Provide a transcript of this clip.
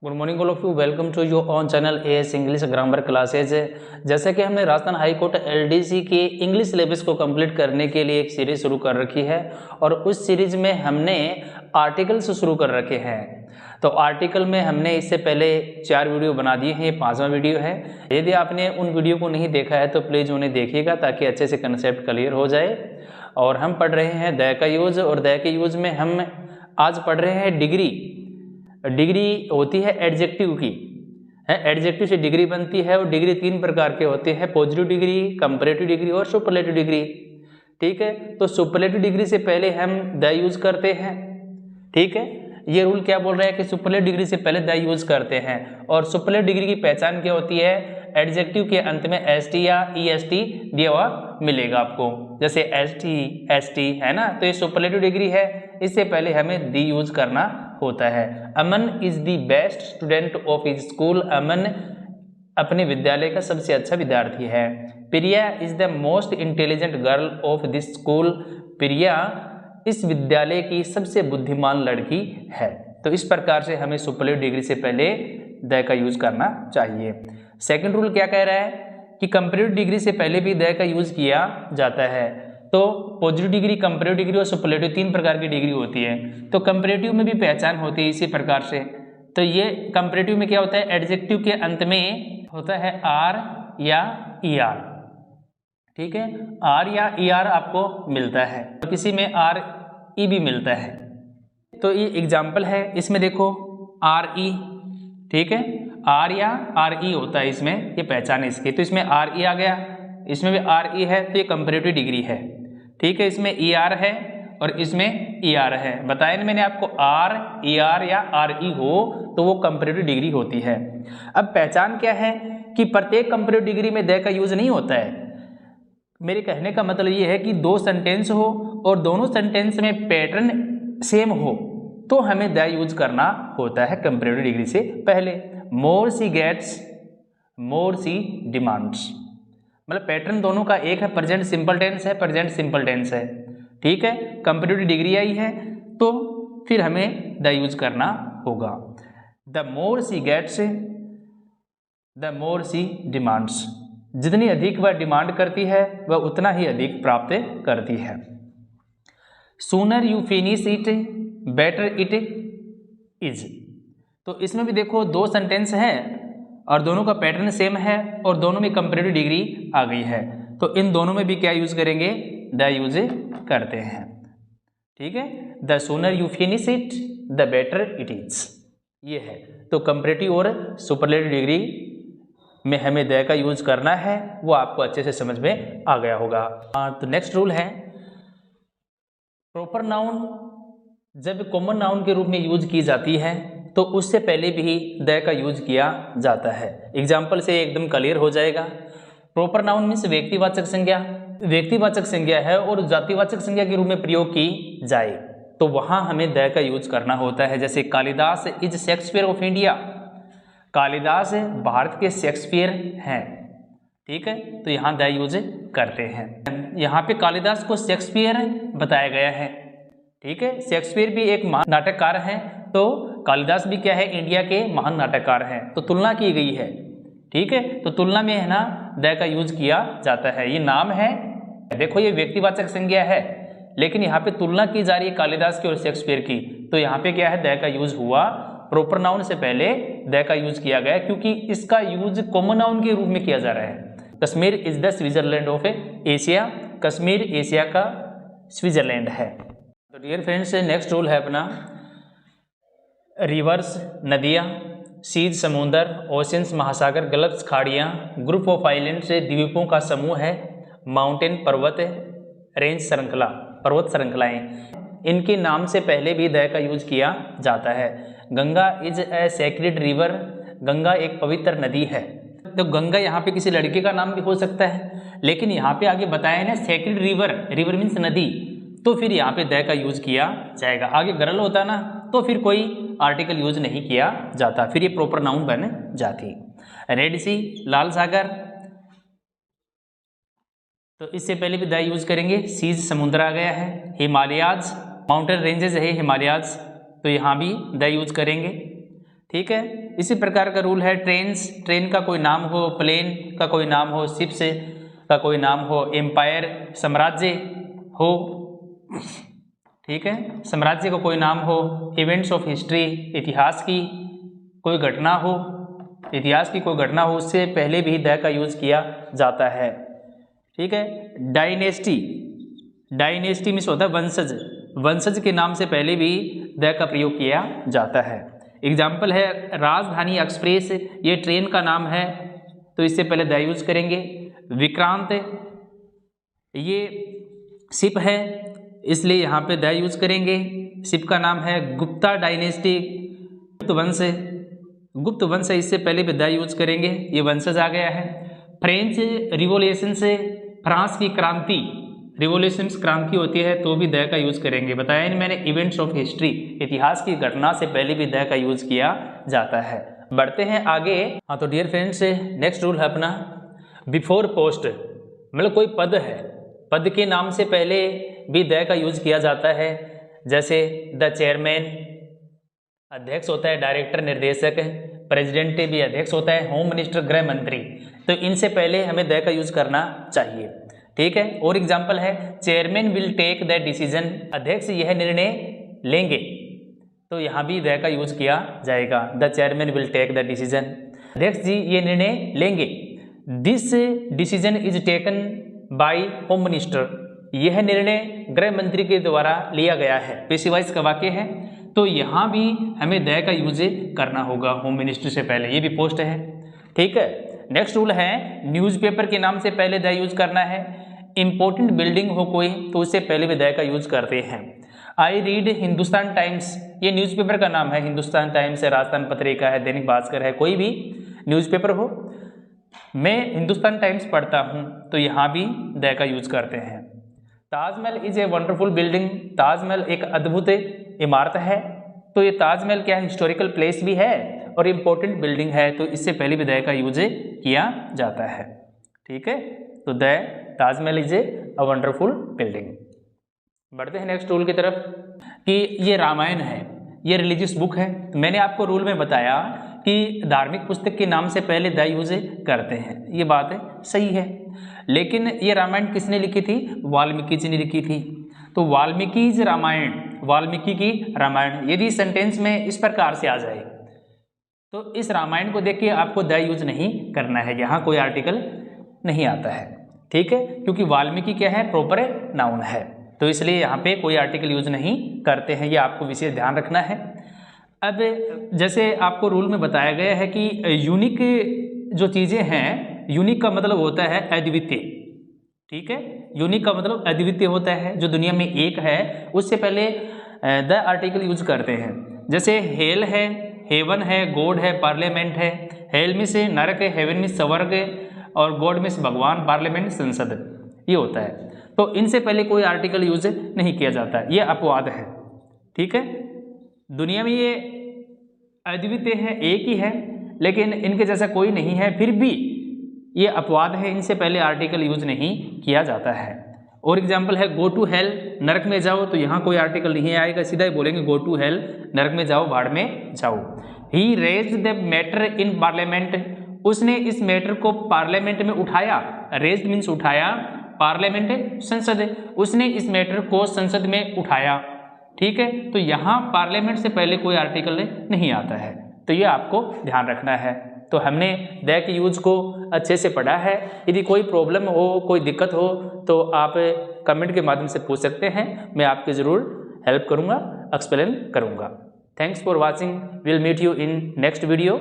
Good morning all of you, welcome to your own channel AS English grammar classes. जैसे कि हमने Rajasthan high court LDC के English syllabus को complete करने के लिए एक सीरीज शुरू कर रखी है और उस सीरीज में हमने आर्टिकल्स शुरू कर रखे हैं। तो आर्टिकल में हमने इससे पहले 4 वीडियो बना दिए हैं, ये 5वां वीडियो है। यदि आपने उन वीडियो को नहीं देखा है तो प्लीज़ उन्हें देखिएगा ताकि अच्छे से कंसेप्ट क्लियर हो जाए। और हम पढ़ रहे हैं द का यूज, और द के यूज में हम आज पढ़ रहे हैं डिग्री। डिग्री होती है एडजेक्टिव की, है एडजेक्टिव से डिग्री बनती है और डिग्री 3 प्रकार के होते हैं, पॉजिटिव डिग्री, कंपैरेटिव डिग्री और सुपरलेटिव डिग्री। ठीक है, तो सुपरलेटिव डिग्री से पहले हम द यूज करते हैं। ठीक है, ये रूल क्या बोल रहा है कि सुपरलेटिव डिग्री से पहले द यूज करते हैं। और सुपरलेटिव डिग्री की पहचान क्या होती है, एडजेक्टिव के अंत में एसटी या ईएसटी दिया हुआ मिलेगा आपको, जैसे एसटी एसटी है ना, तो ये सुपरलेटिव डिग्री है। इससे पहले हमें दी यूज करना होता है। Aman is the best student of his school, Aman अपने विद्यालय का सबसे अच्छा विद्यार्थी है। Priya is the most intelligent girl of this school, Priya इस विद्यालय की सबसे बुद्धिमान लड़की है। तो इस प्रकार से हमें सुपरलेटिव डिग्री से पहले द का यूज करना चाहिए। सेकंड रूल क्या कह रहा है कि कंपैरेटिव डिग्री से पहले भी द का यूज किया जाता है। तो पॉजिटिव डिग्री, कंपैरेटिव डिग्री और सुपरलेटिव 3 प्रकार की डिग्री होती है। तो कंपैरेटिव में भी पहचान होती है इसी प्रकार से। तो ये कंपैरेटिव में क्या होता है, एडजेक्टिव के अंत में होता है आर या ई आर। ठीक है, आर या ई आर आपको मिलता है, तो किसी में आर ई भी मिलता है। तो ये एग्जाम्पल है, इसमें देखो आर ई, ठीक है, आर या आर ई होता है इसमें, ये पहचान है इसकी। तो इसमें आर ई आ गया, इसमें भी आर ई है, तो ये कंपैरेटिव डिग्री है। ठीक है, इसमें ई आर है और इसमें ई आर है। बताया ना मैंने आपको, आर ई आर या आर ई हो तो वो कंपैरेटिव डिग्री होती है। अब पहचान क्या है कि प्रत्येक कंपैरेटिव डिग्री में द का यूज नहीं होता है। मेरे कहने का मतलब ये है कि 2 सेंटेंस हो और दोनों सेंटेंस में पैटर्न सेम हो तो हमें द यूज करना होता है कंपैरेटिव डिग्री से पहले। मोर she gets, more she demands, मतलब पैटर्न दोनों का एक है, प्रेजेंट सिंपल टेंस है, प्रेजेंट सिंपल टेंस है। ठीक है, कंपैरेटिव डिग्री आई है तो फिर हमें द यूज करना होगा। The more she gets, the more she demands, जितनी अधिक वह डिमांड करती है वह उतना ही अधिक प्राप्त करती है। Sooner you finish it better it is, तो इसमें भी देखो 2 सेंटेंस है और दोनों का पैटर्न सेम है और दोनों में कंपैरेटिव डिग्री आ गई है। तो इन दोनों में भी क्या यूज करेंगे, द यूज करते हैं। ठीक है, the sooner you finish it the better it is, ये है। तो कंपैरेटिव और सुपरलेटिव डिग्री में हमें द का यूज करना है, वो आपको अच्छे से समझ में आ गया होगा। तो नेक्स्ट रूल है, प्रॉपर नाउन जब कॉमन नाउन के रूप में यूज की जाती है तो उससे पहले भी द का यूज किया जाता है। एग्जाम्पल से एकदम क्लियर हो जाएगा। प्रॉपर नाउन मीन्स व्यक्तिवाचक संज्ञा, व्यक्तिवाचक संज्ञा है और जातिवाचक संज्ञा के रूप में प्रयोग की जाए तो वहां हमें द का यूज करना होता है। जैसे Kalidas is Shakespeare of India, Kalidas Bharat के शेक्सपियर हैं। ठीक है, तो यहाँ द यूज करते हैं। यहाँ पे कालिदास को शेक्सपियर बताया गया है। ठीक है, शेक्सपियर भी एक महान नाटककार है, तो कालिदास भी क्या है, इंडिया के महान नाटककार हैं, तो तुलना की गई है। ठीक है, तो तुलना में है ना द का यूज किया जाता है। ये नाम है, देखो ये व्यक्तिवाचक संज्ञा है लेकिन यहाँ पे तुलना की जा रही है कालिदास की और शेक्सपियर की, तो यहाँ पे क्या है, द का यूज हुआ। प्रॉपर नाउन से पहले द का यूज किया गया क्योंकि इसका यूज कॉमन नाउन के रूप में किया जा रहा है। Kashmir is the Switzerland of Asia, Kashmir Asia का स्विट्जरलैंड है। तो डियर फ्रेंड्स, नेक्स्ट रूल है अपना रिवर्स नदियाँ, सीज समुंदर, ओशंस महासागर, गल्फ्स खाड़ियाँ, ग्रुप ऑफ आइलैंड से द्वीपों का समूह है, माउंटेन पर्वत, रेंज श्रृंखला, पर्वत श्रृंखलाएँ, इनके नाम से पहले भी द का यूज किया जाता है। Ganga is a sacred river, Ganga एक पवित्र नदी है। तो गंगा यहाँ पे किसी लड़के का नाम भी हो सकता है, लेकिन यहाँ पे आगे बताया ना सेक्रेड रिवर, रिवर मीन्स नदी, तो फिर यहाँ पे द का यूज किया जाएगा। आगे गरल होता ना तो फिर कोई आर्टिकल यूज नहीं किया जाता, फिर ये प्रॉपर नाउन बन जाती। रेड सी, लाल सागर, तो इससे पहले भी द यूज करेंगे। सीज समुद्र आ गया है। हिमालयाज, माउंटेन रेंजेस है हिमालयाज, तो यहाँ भी द यूज करेंगे। ठीक है। इसी प्रकार का रूल है ट्रेन्स, ट्रेन का कोई नाम हो, प्लेन का कोई नाम हो, शिप्स का कोई नाम हो, एम्पायर साम्राज्य हो, ठीक है, साम्राज्य का कोई नाम हो, इवेंट्स ऑफ हिस्ट्री इतिहास की कोई घटना हो, इतिहास की कोई घटना हो, उससे पहले भी द का यूज किया जाता है, ठीक है। डायनेस्टी, डायनेस्टी मीन्स होता है वंशज, वंशज के नाम से पहले भी द का प्रयोग किया जाता है। एग्जाम्पल है राजधानी एक्सप्रेस, ये ट्रेन का नाम है तो इससे पहले द यूज करेंगे। विक्रांत ये शिप है इसलिए यहाँ पे द यूज करेंगे, शिप का नाम है। गुप्ता डायनेस्टी, गुप्त वंश, गुप्त वंश है इससे पहले भी द यूज करेंगे, ये वंशज आ गया है। फ्रेंच रिवोल्यूशन से, फ्रांस की क्रांति, रिवोल्यूशन क्रांति होती है तो भी द का यूज करेंगे, बताया नहीं मैंने। इवेंट्स ऑफ हिस्ट्री, इतिहास की घटना से पहले भी द का यूज किया जाता है। बढ़ते हैं आगे। हाँ तो डियर फ्रेंड्स, नेक्स्ट रूल है अपना बिफोर पोस्ट, मतलब कोई पद है, पद के नाम से पहले भी द का यूज किया जाता है। जैसे द चेयरमैन, अध्यक्ष होता है डायरेक्टर निर्देशक, प्रेसिडेंट भी अध्यक्ष होता है, होम मिनिस्टर गृह मंत्री, तो इनसे पहले हमें द का यूज करना चाहिए, ठीक है। और एग्जाम्पल है chairman will take the decision, अध्यक्ष यह निर्णय लेंगे, तो यहाँ भी द का यूज किया जाएगा। The chairman will take the decision, अध्यक्ष जी ये निर्णय लेंगे। This decision is taken by home minister, यह निर्णय गृह मंत्री के द्वारा लिया गया है, पेशीवाइज का वाक्य है तो यहाँ भी हमें द का यूज करना होगा होम मिनिस्टर से पहले, ये भी पोस्ट है, ठीक है। नेक्स्ट रूल है न्यूज़पेपर के नाम से पहले द यूज करना है। इंपॉर्टेंट बिल्डिंग हो कोई तो उससे पहले भी द का यूज करते हैं। आई रीड हिंदुस्तान टाइम्स, ये न्यूज़पेपर का नाम है, हिंदुस्तान टाइम्स है, राजस्थान पत्रिका है, दैनिक भास्कर है, कोई भी न्यूज़पेपर हो। मैं हिंदुस्तान टाइम्स पढ़ता हूँ तो यहाँ भी द का यूज करते हैं। Taj Mahal is a wonderful building, Taj Mahal एक अद्भुत इमारत है, तो ये ताजमहल क्या है, हिस्टोरिकल प्लेस भी है और इम्पोर्टेंट बिल्डिंग है, तो इससे पहले भी द का यूज किया जाता है, ठीक है। तो the Taj Mahal is a wonderful building. बढ़ते हैं नेक्स्ट रूल की तरफ कि ये रामायण है, ये रिलीजियस बुक है, तो मैंने आपको रूल में बताया कि धार्मिक पुस्तक के नाम से पहले द यूज करते हैं, ये बात सही है। लेकिन ये रामायण किसने लिखी थी, वाल्मीकि जी ने लिखी थी, तो वाल्मीकि रामायण, वाल्मीकि की रामायण, यदि सेंटेंस में इस प्रकार से आ जाए तो इस रामायण को देख के आपको द यूज नहीं करना है, यहाँ कोई आर्टिकल नहीं आता है, ठीक है, क्योंकि वाल्मीकि क्या है, प्रॉपर नाउन है, तो इसलिए यहाँ पे कोई आर्टिकल यूज नहीं करते हैं, ये आपको विशेष ध्यान रखना है। अब जैसे आपको रूल में बताया गया है कि यूनिक जो चीज़ें हैं, यूनिक का मतलब होता है अद्वितीय, ठीक है, यूनिक का मतलब अद्वितीय होता है, जो दुनिया में एक है उससे पहले द आर्टिकल यूज करते हैं। जैसे हेल है, हेवन है, गॉड है, पार्लियामेंट है। हेल में से नरक है, हेवन में स्वर्ग और गॉड में से भगवान, पार्लियामेंट संसद, ये होता है, तो इनसे पहले कोई आर्टिकल यूज नहीं किया जाता, ये अपवाद है, ठीक है। दुनिया में ये अद्वितीय है, एक ही है, लेकिन इनके जैसा कोई नहीं है, फिर भी ये अपवाद है, इनसे पहले आर्टिकल यूज नहीं किया जाता है। और एग्जाम्पल है गो टू हेल, नरक में जाओ, तो यहाँ कोई आर्टिकल नहीं आएगा, सीधा ही बोलेंगे गो टू हेल, नरक में जाओ, भाड़ में जाओ। He raised the matter in parliament, उसने इस मैटर को पार्लियामेंट में उठाया, रेज्ड मीन्स उठाया, पार्लियामेंट संसद, उसने इस मैटर को संसद में उठाया, ठीक है, तो यहाँ पार्लियामेंट से पहले कोई आर्टिकल नहीं आता है, तो ये आपको ध्यान रखना है। तो हमने द के यूज को अच्छे से पढ़ा है, यदि कोई प्रॉब्लम हो, कोई दिक्कत हो तो आप कमेंट के माध्यम से पूछ सकते हैं, मैं आपकी ज़रूर हेल्प करूँगा, एक्सप्लेन करूँगा। Thanks for watching, will meet you in next video.